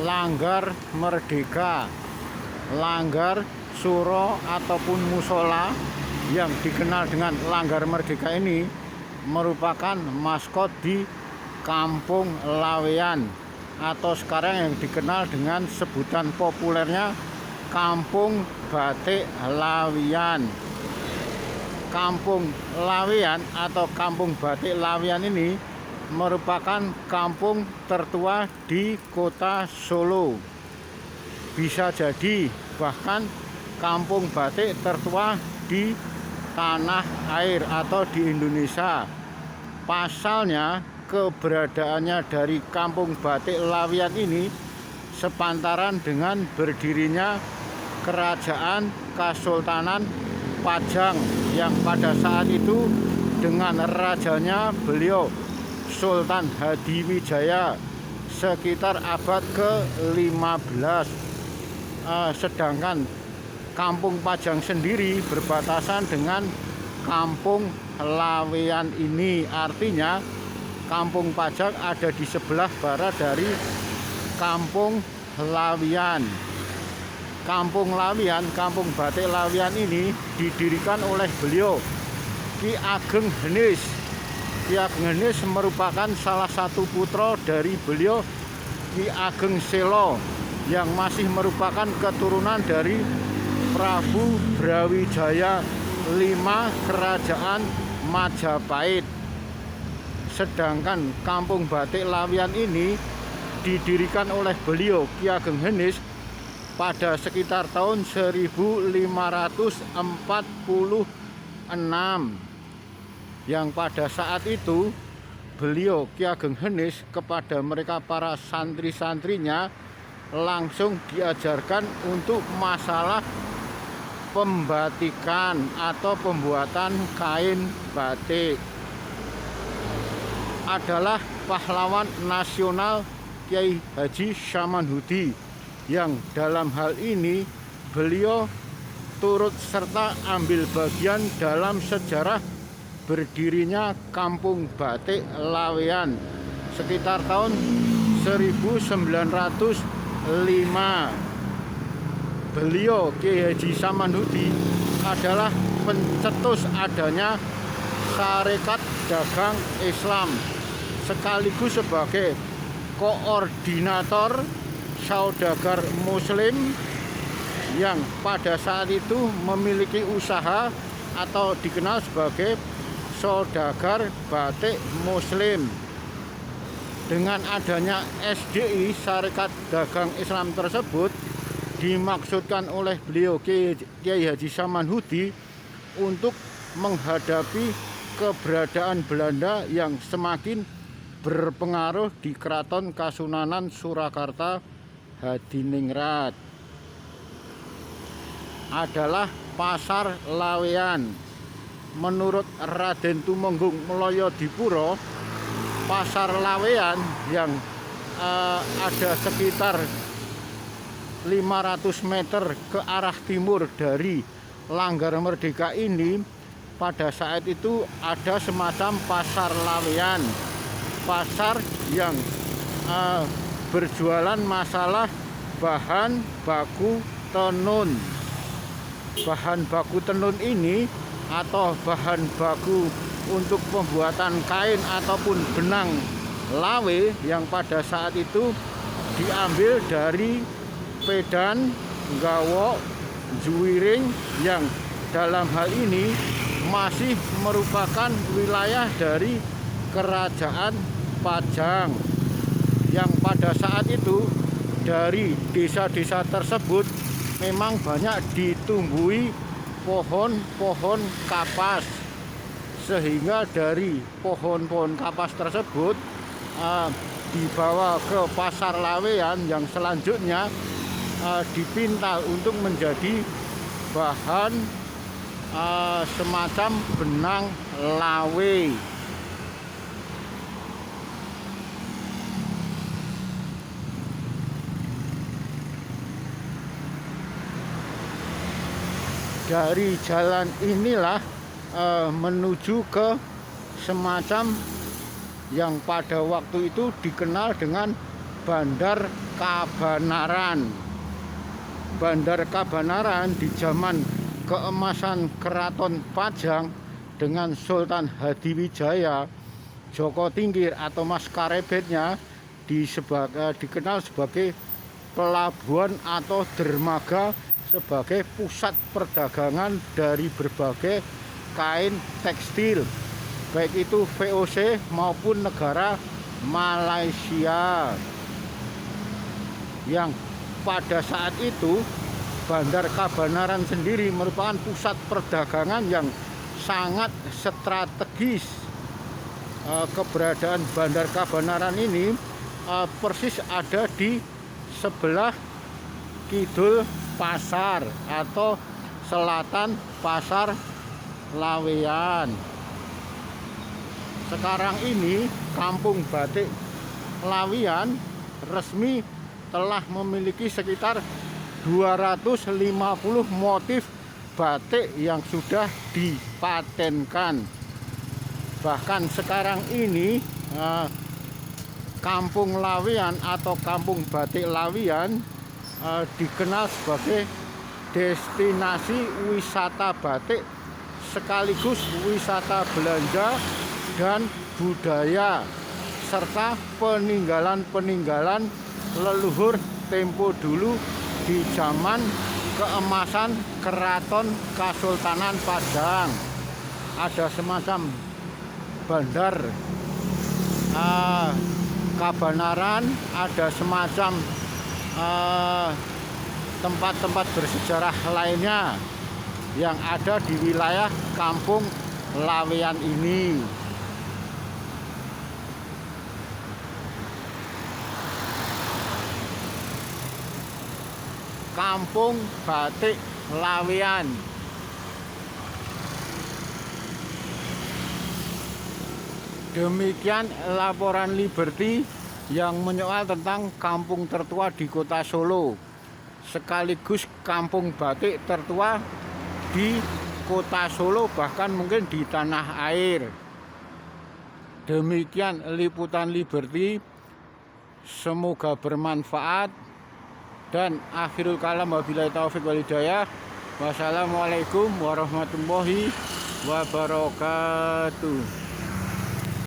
Langgar Merdeka. Langgar Suro ataupun musola yang dikenal dengan Langgar Merdeka ini merupakan maskot di Kampung Laweyan, atau sekarang yang dikenal dengan sebutan populernya Kampung Batik Laweyan. Kampung Laweyan atau Kampung Batik Laweyan ini merupakan kampung tertua di kota Solo. Bisa jadi bahkan kampung batik tertua di tanah air atau di Indonesia. Pasalnya, keberadaannya dari Kampung Batik Laweyan ini sepantaran dengan berdirinya Kerajaan Kesultanan Pajang yang pada saat itu dengan rajanya beliau Sultan Hadiwijaya sekitar abad ke-15. Sedangkan Kampung Pajang sendiri berbatasan dengan Kampung Laweyan ini. Artinya Kampung Pajang ada di sebelah barat dari Kampung Laweyan. Kampung Laweyan, Kampung Batik Laweyan ini didirikan oleh beliau Ki Ageng Henis. Ki Ageng Henis merupakan salah satu putra dari beliau Ki Ageng Selo yang masih merupakan keturunan dari Prabu Brawijaya V Kerajaan Majapahit. Sedangkan Kampung Batik Laweyan ini didirikan oleh beliau Ki Ageng Henis pada sekitar tahun 1546, yang pada saat itu beliau Ki Ageng Henis kepada mereka para santri-santrinya langsung diajarkan untuk masalah pembatikan atau pembuatan kain batik. Adalah pahlawan nasional Kiai Haji Samanhudi, yang dalam hal ini beliau turut serta ambil bagian dalam sejarah berdirinya Kampung Batik Laweyan sekitar tahun 1905. Beliau Kiai Haji Samanhudi adalah pencetus adanya Sarekat Dagang Islam sekaligus sebagai koordinator saudagar muslim yang pada saat itu memiliki usaha atau dikenal sebagai saudagar batik muslim. Dengan adanya SDI Sarekat Dagang Islam tersebut dimaksudkan oleh beliau Kiai Haji Samanhudi untuk menghadapi keberadaan Belanda yang semakin berpengaruh di Keraton Kasunanan Surakarta Hadiningrat. Adalah Pasar Laweyan. Menurut Raden Tumenggung Mloyodipuro, Pasar Laweyan yang ada sekitar 500 meter ke arah timur dari Langgar Merdeka ini, pada saat itu ada semacam Pasar Laweyan. Pasar yang berjualan masalah bahan baku tenun. Bahan baku tenun ini atau bahan baku untuk pembuatan kain ataupun benang lawe yang pada saat itu diambil dari Pedan, Gawok, Juwiring, yang dalam hal ini masih merupakan wilayah dari Kerajaan Pajang, yang pada saat itu dari desa-desa tersebut memang banyak ditumbuhi pohon-pohon kapas, sehingga dari pohon-pohon kapas tersebut dibawa ke Pasar Laweyan yang selanjutnya dipintal untuk menjadi bahan semacam benang lawe. Dari jalan inilah menuju ke semacam yang pada waktu itu dikenal dengan Bandar Kabanaran. Bandar Kabanaran di zaman keemasan Keraton Pajang dengan Sultan Hadiwijaya, Joko Tingkir atau Mas Karebetnya dikenal sebagai pelabuhan atau dermaga, sebagai pusat perdagangan dari berbagai kain tekstil, baik itu VOC maupun negara Malaysia. Yang pada saat itu Bandar Kabanaran sendiri merupakan pusat perdagangan yang sangat strategis. Keberadaan Bandar Kabanaran ini persis ada di sebelah kidul pasar atau selatan pasar Laweyan. Sekarang ini Kampung Batik Laweyan resmi telah memiliki sekitar 250 motif batik yang sudah dipatenkan. Bahkan sekarang ini Kampung Laweyan atau Kampung Batik Laweyan dikenal sebagai destinasi wisata batik sekaligus wisata belanja dan budaya, serta peninggalan-peninggalan leluhur tempo dulu di zaman keemasan Keraton Kasultanan Padang. Ada semacam Bandar Kabanaran, ada semacam tempat-tempat bersejarah lainnya yang ada di wilayah Kampung Laweyan ini. Kampung Batik Laweyan. Demikian laporan Liberty yang menyoal tentang kampung tertua di kota Solo, sekaligus kampung batik tertua di kota Solo, bahkan mungkin di tanah air. Demikian liputan Liberty, semoga bermanfaat. Dan akhirul kalam, wabillahi taufiq wal hidayah. Wassalamualaikum warahmatullahi wabarakatuh.